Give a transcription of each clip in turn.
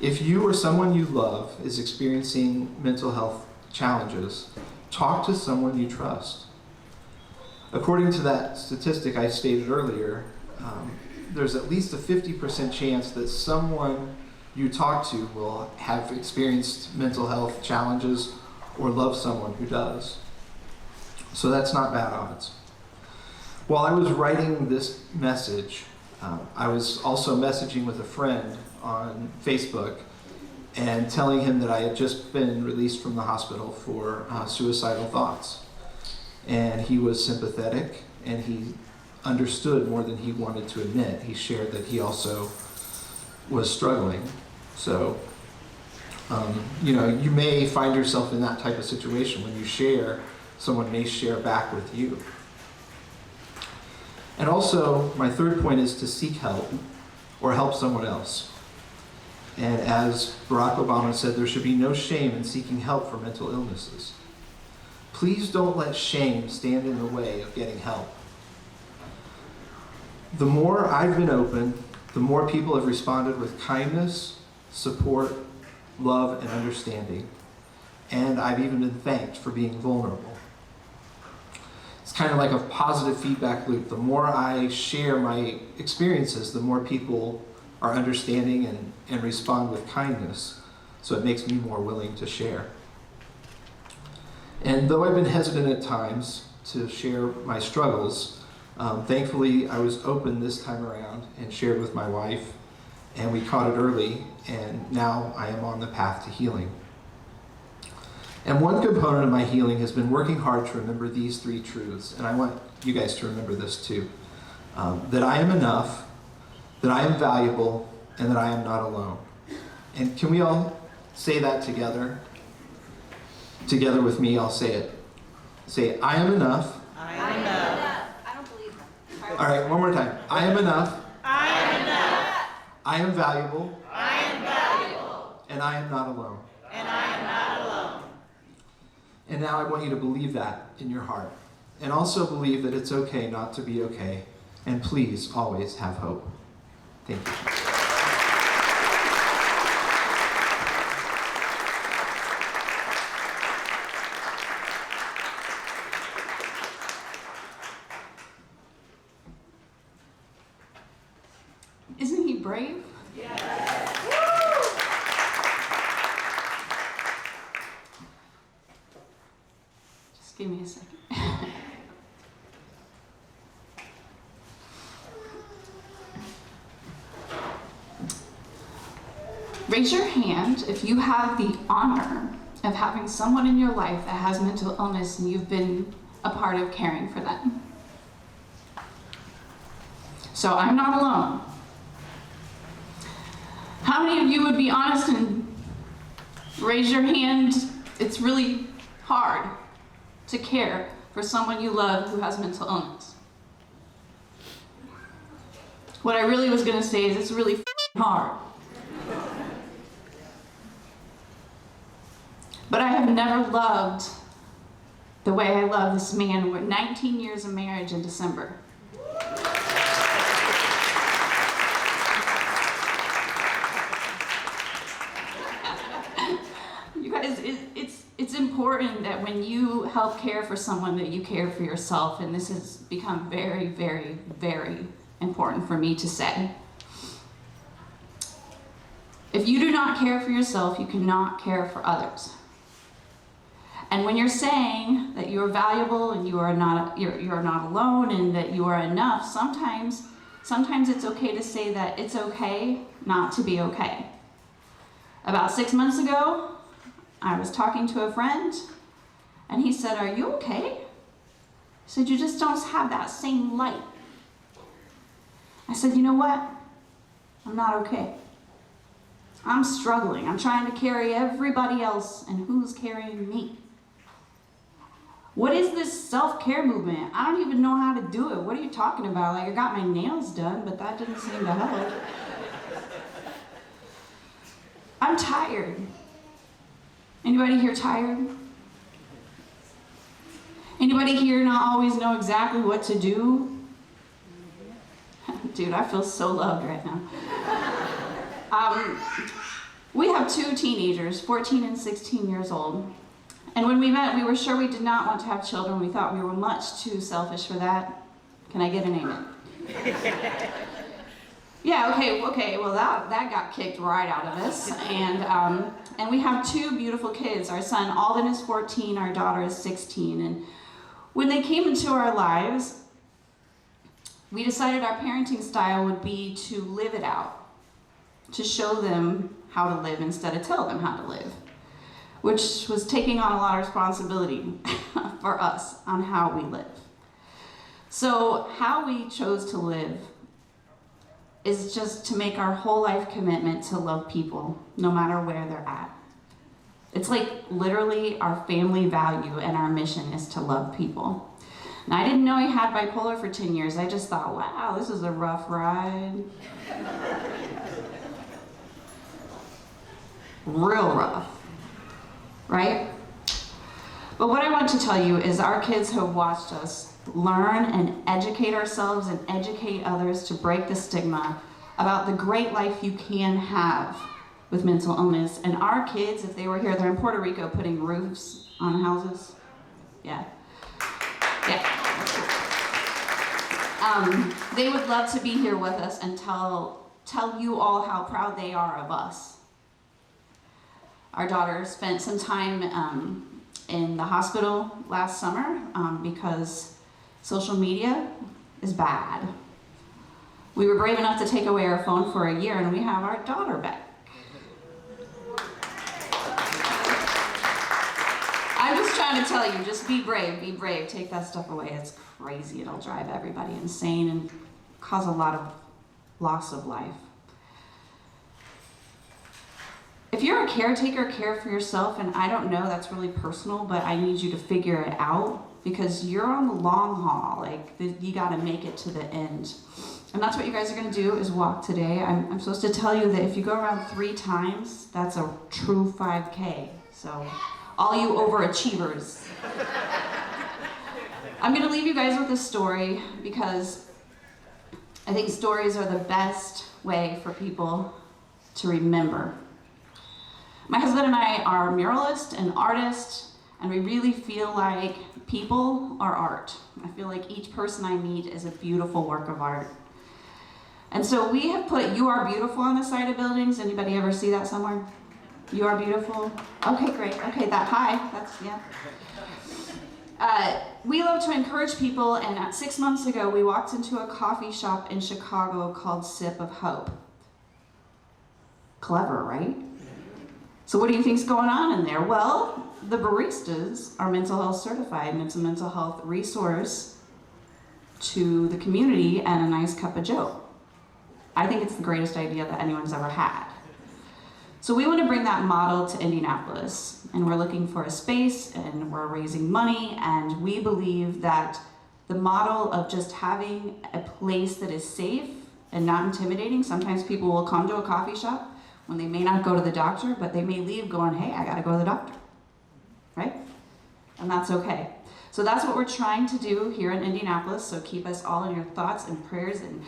If you or someone you love is experiencing mental health challenges, talk to someone you trust. According to that statistic I stated earlier, there's at least a 50% chance that someone you talk to will have experienced mental health challenges or love someone who does. So that's not bad odds. While I was writing this message, I was also messaging with a friend on Facebook and telling him that I had just been released from the hospital for suicidal thoughts. And he was sympathetic, and he understood more than he wanted to admit. He shared that he also was struggling. So, you may find yourself in that type of situation. When you share, someone may share back with you. And also, my third point is to seek help or help someone else. And as Barack Obama said, there should be no shame in seeking help for mental illnesses. Please don't let shame stand in the way of getting help. The more I've been open, the more people have responded with kindness, support, love, and understanding. And I've even been thanked for being vulnerable. It's kind of like a positive feedback loop. The more I share my experiences, the more people are understanding and respond with kindness. So it makes me more willing to share. And though I've been hesitant at times to share my struggles, thankfully I was open this time around and shared with my wife, and we caught it early, and now I am on the path to healing. And one component of my healing has been working hard to remember these three truths, and I want you guys to remember this too. That I am enough, that I am valuable, and that I am not alone. And can we all say that together? Together with me, I'll say it. Say, I am enough. I am enough. I don't believe that. All right, one more time. I am enough. I am enough. I am valuable. I am valuable. And I am not alone. And I am not alone. And now I want you to believe that in your heart. And also believe that it's okay not to be okay. And please always have hope. Thank you. Isn't he brave? Yes. Just give me a second. Raise your hand if you have the honor of having someone in your life that has mental illness and you've been a part of caring for them. So I'm not alone. How many of you would be honest and raise your hand? It's really hard to care for someone you love who has mental illness. What I really was going to say is it's really hard. But I have never loved the way I love this man. We're 19 years of marriage in December. You guys, it's important that when you help care for someone that you care for yourself, and this has become very, very, very important for me to say. If you do not care for yourself, you cannot care for others. And when you're saying that you're valuable and you're not alone and that you are enough, sometimes it's okay to say that it's okay not to be okay. About 6 months ago, I was talking to a friend and he said, "Are you okay?" I said, "You just don't have that same light." I said, "You know what? I'm not okay. I'm struggling. I'm trying to carry everybody else, and who's carrying me? What is this self-care movement? I don't even know how to do it. What are you talking about? Like, I got my nails done, but that didn't seem to help." I'm tired. Anybody here tired? Anybody here not always know exactly what to do? Dude, I feel so loved right now. We have two teenagers, 14 and 16 years old. And when we met, we were sure we did not want to have children. We thought we were much too selfish for that. Can I get an amen? Yeah, okay, well that got kicked right out of us. And we have two beautiful kids. Our son Alden is 14, our daughter is 16. And when they came into our lives, we decided our parenting style would be to live it out, to show them how to live instead of tell them how to live, which was taking on a lot of responsibility for us on how we live. So how we chose to live is just to make our whole life commitment to love people, no matter where they're at. It's like literally our family value and our mission is to love people. Now, I didn't know he had bipolar for 10 years. I just thought, wow, this is a rough ride. Real rough, right? But what I want to tell you is our kids have watched us learn and educate ourselves and educate others to break the stigma about the great life you can have with mental illness. And our kids, if they were here, they're in Puerto Rico putting roofs on houses. Yeah. They would love to be here with us and tell you all how proud they are of us. Our daughter spent some time in the hospital last summer because social media is bad. We were brave enough to take away our phone for a year and we have our daughter back. I'm just trying to tell you, just be brave, take that stuff away. It's crazy, it'll drive everybody insane and cause a lot of loss of life. If you're a caretaker, care for yourself, and I don't know, that's really personal, but I need you to figure it out because you're on the long haul, like you gotta make it to the end. And that's what you guys are gonna do is walk today. I'm supposed to tell you that if you go around 3 times, that's a true 5K. So all you overachievers. I'm gonna leave you guys with a story because I think stories are the best way for people to remember. My husband and I are muralists and artists, and we really feel like people are art. I feel like each person I meet is a beautiful work of art. And so we have put "You Are Beautiful" on the side of buildings. Anybody ever see that somewhere? You are beautiful? Okay, great. Okay, that high, that's, yeah. We love to encourage people, and 6 months ago, we walked into a coffee shop in Chicago called Sip of Hope. Clever, right? So what do you think's going on in there? Well, the baristas are mental health certified, and it's a mental health resource to the community and a nice cup of joe. I think it's the greatest idea that anyone's ever had. So we want to bring that model to Indianapolis, and we're looking for a space, and we're raising money, and we believe that the model of just having a place that is safe and not intimidating. Sometimes people will come to a coffee shop when they may not go to the doctor, but they may leave going, hey, I gotta go to the doctor, right? And that's okay. So that's what we're trying to do here in Indianapolis, so keep us all in your thoughts and prayers and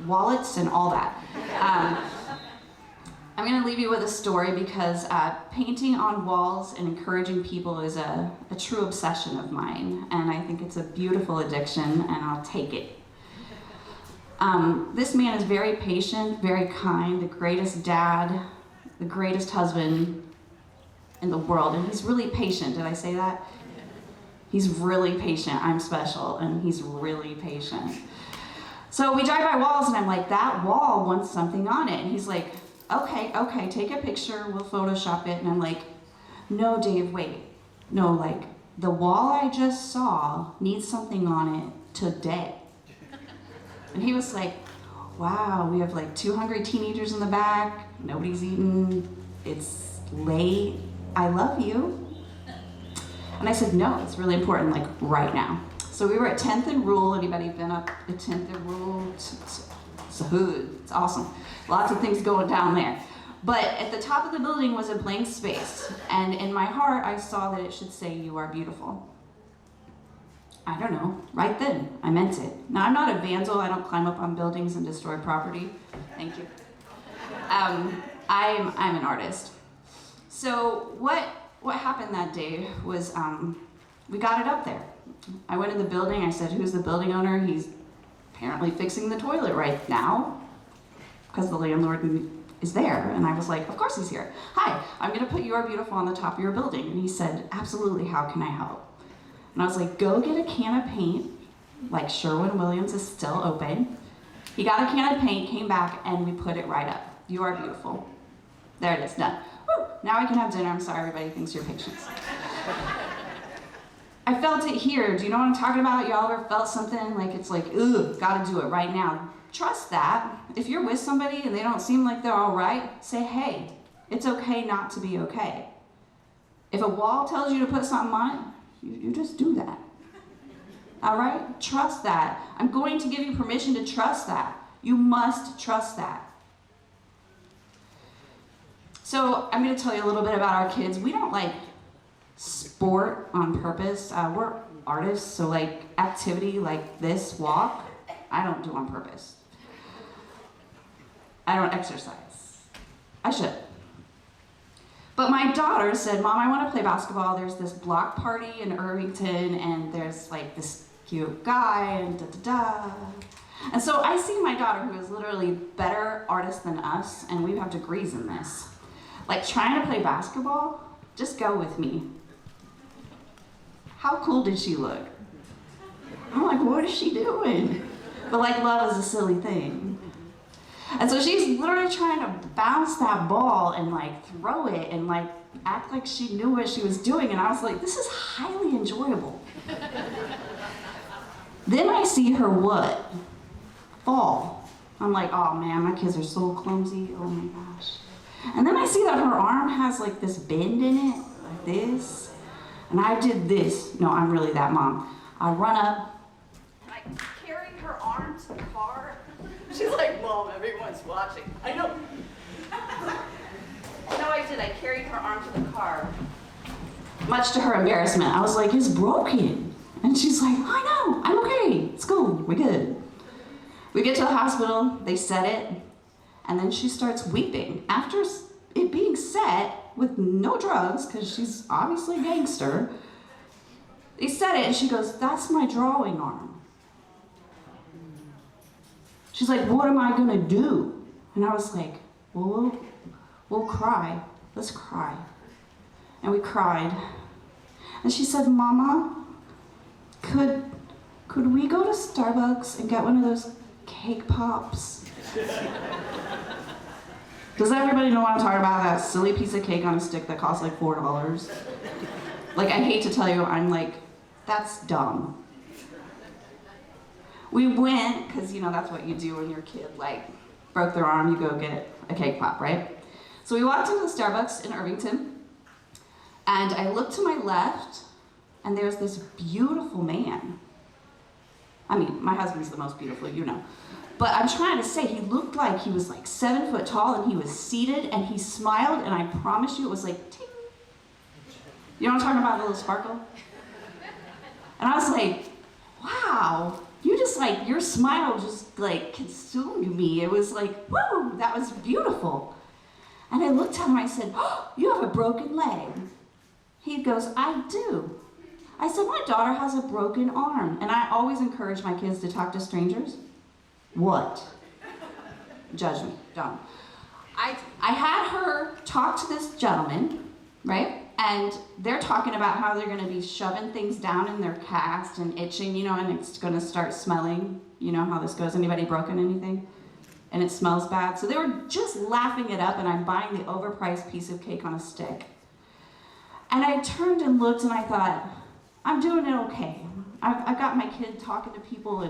wallets and all that. I'm gonna leave you with a story because painting on walls and encouraging people is a true obsession of mine, and I think it's a beautiful addiction, and I'll take it. This man is very patient, very kind, the greatest dad, the greatest husband in the world, and he's really patient. Did I say that? He's really patient. I'm special, and he's really patient. So we drive by walls, and I'm like, that wall wants something on it. And he's like, okay, take a picture, we'll Photoshop it. And I'm like, no, Dave, wait. No, like, the wall I just saw needs something on it today. And he was like, wow, we have like 2 hungry teenagers in the back, nobody's eaten, it's late, I love you. And I said, no, it's really important, like right now. So we were at 10th and Rule. Anybody been up at 10th and Rule? It's a hood, it's awesome. Lots of things going down there. But at the top of the building was a blank space. And in my heart, I saw that it should say, you are beautiful. I don't know, right then, I meant it. Now, I'm not a vandal, I don't climb up on buildings and destroy property. Thank you. I'm an artist. So what happened that day was we got it up there. I went in the building, I said, who's the building owner? He's apparently fixing the toilet right now because the landlord is there. And I was like, of course he's here. Hi, I'm gonna put You're Beautiful on the top of your building. And he said, absolutely, how can I help? And I was like, go get a can of paint, like Sherwin-Williams is still open. He got a can of paint, came back, and we put it right up. You are beautiful. There it is, done. Woo! Now we can have dinner. I'm sorry, everybody thinks you're patience. I felt it here. Do you know what I'm talking about? Y'all ever felt something like it's like, ugh, gotta do it right now? Trust that. If you're with somebody and they don't seem like they're all right, say, hey, it's okay not to be okay. If a wall tells you to put something on it, you just do that. All right? Trust that. I'm going to give you permission to trust that. You must trust that. So I'm going to tell you a little bit about our kids. We don't like sport on purpose. We're artists, so like activity like this walk, I don't do on purpose. I don't exercise. I should. But my daughter said, Mom, I want to play basketball. There's this block party in Irvington, and there's like this cute guy, and da-da-da. And so I see my daughter, who is literally better artist than us, and we have degrees in this, like trying to play basketball. Just go with me. How cool did she look? I'm like, what is she doing? But like, love is a silly thing. And so she's literally trying to bounce that ball and like throw it and like act like she knew what she was doing. And I was like, this is highly enjoyable. Then I see her what? Fall. I'm like, oh man, my kids are so clumsy. Oh my gosh. And then I see that her arm has like this bend in it, like this. And I did this. No, I'm really that mom. I run up and I carried her arm to the car. She's like, Mom, everyone's watching. I know. No, I did. I carried her arm to the car. Much to her embarrassment, I was like, it's broken. And she's like, I know, I'm okay. It's cool, we're good. We get to the hospital, they set it, and then she starts weeping. After it being set with no drugs, because she's obviously a gangster, they set it and she goes, that's my drawing arm. She's like, what am I gonna do? And I was like, well, we'll cry. Let's cry. And we cried. And she said, Mama, could we go to Starbucks and get one of those cake pops? Does everybody know what I'm talking about? That silly piece of cake on a stick that costs like $4. Like, I hate to tell you, I'm like, that's dumb. We went, because you know that's what you do when your kid like broke their arm, you go get a cake pop, right? So we walked into the Starbucks in Irvington, and I looked to my left, and there's this beautiful man. I mean, my husband's the most beautiful, you know. But I'm trying to say, he looked like he was like 7 foot tall, and he was seated, and he smiled, and I promise you it was like, ting. You know what I'm talking about, a little sparkle? And I was like, wow. You just like, your smile just like consumed me. It was like, whoa, that was beautiful. And I looked at him, I said, oh, you have a broken leg. He goes, I do. I said, my daughter has a broken arm. And I always encourage my kids to talk to strangers. What? Judge me, don't. I had her talk to this gentleman, right? And they're talking about how they're gonna be shoving things down in their cast and itching, you know, and it's gonna start smelling. You know how this goes, anybody broken anything? And it smells bad. So they were just laughing it up, and I'm buying the overpriced piece of cake on a stick. And I turned and looked and I thought, I'm doing it okay. I've got my kid talking to people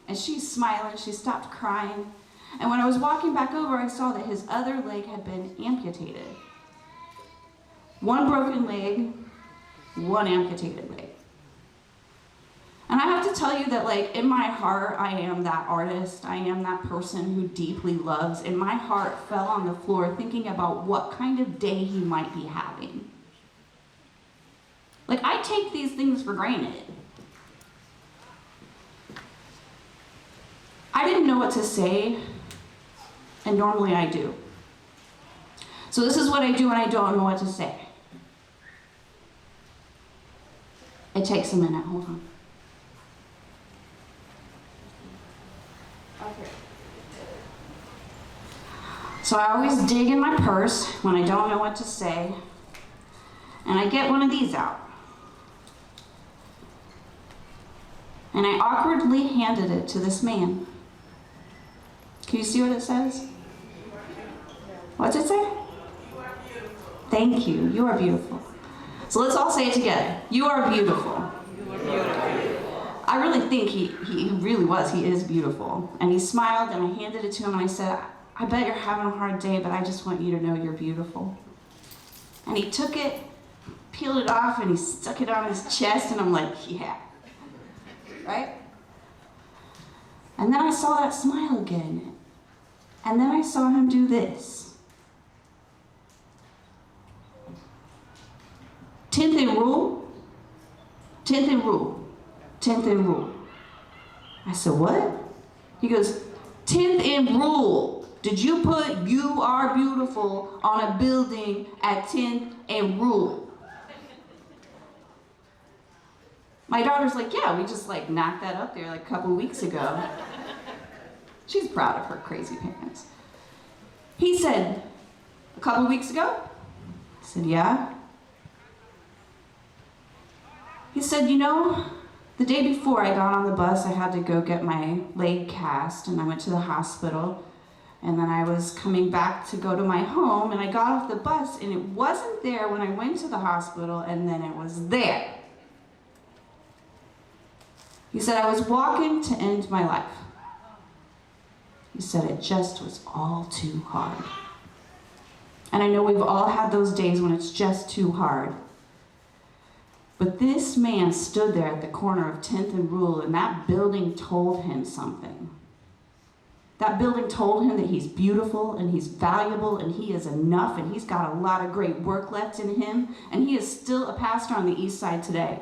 and she's smiling, she stopped crying. And when I was walking back over, I saw that his other leg had been amputated. One broken leg, one amputated leg. And I have to tell you that like in my heart, I am that artist. I am that person who deeply loves. And my heart fell on the floor thinking about what kind of day he might be having. Like, I take these things for granted. I didn't know what to say, and normally I do. So this is what I do when I don't know what to say. It takes a minute, hold on. Okay. So I always dig in my purse when I don't know what to say, and I get one of these out. And I awkwardly handed it to this man. Can you see what it says? What's it say? Thank you. You are beautiful. So let's all say it together. You are beautiful. I really think he really was. He is beautiful. And he smiled, and I handed it to him, and I said, I bet you're having a hard day, but I just want you to know you're beautiful. And he took it, peeled it off, and he stuck it on his chest, and I'm like, yeah. Right? And then I saw that smile again. And then I saw him do this. 10th and rule. 10th and rule. 10th and rule. I said, what? He goes, 10th and rule. Did you put "you are beautiful" on a building at 10th and rule? My daughter's like, yeah, we just like knocked that up there like a couple weeks ago. She's proud of her crazy parents. He said, a couple weeks ago? I said, yeah. He said, you know, the day before I got on the bus, I had to go get my leg cast, and I went to the hospital, and then I was coming back to go to my home, and I got off the bus, and it wasn't there when I went to the hospital, and then it was there. He said, I was walking to end my life. He said, it just was all too hard. And I know we've all had those days when it's just too hard. But this man stood there at the corner of 10th and Rule, and that building told him something. That building told him that he's beautiful, and he's valuable, and he is enough, and he's got a lot of great work left in him, and he is still a pastor on the east side today.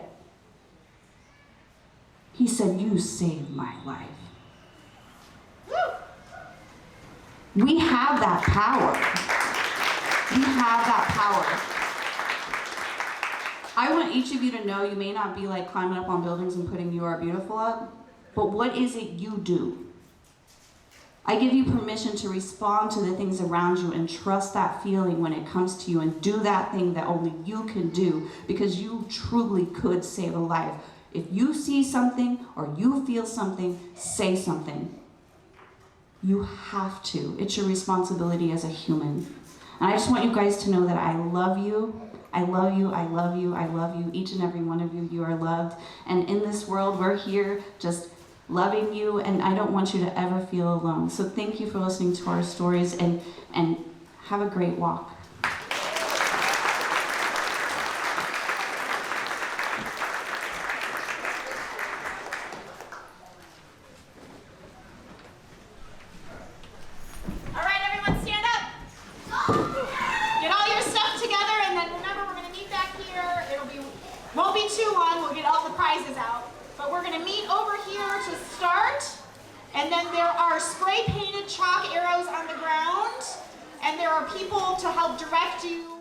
He said, you saved my life. We have that power. We have that power. I want each of you to know you may not be like climbing up on buildings and putting "you are beautiful" up, but what is it you do? I give you permission to respond to the things around you and trust that feeling when it comes to you, and do that thing that only you can do, because you truly could save a life. If you see something or you feel something, say something. You have to. It's your responsibility as a human. And I just want you guys to know that I love you. I love you, I love you, I love you. Each and every one of you, you are loved. And in this world, we're here just loving you, and I don't want you to ever feel alone. So thank you for listening to our stories, and have a great walk. Won't be too long, we'll get all the prizes out. But we're gonna meet over here to start. And then there are spray painted chalk arrows on the ground. And there are people to help direct you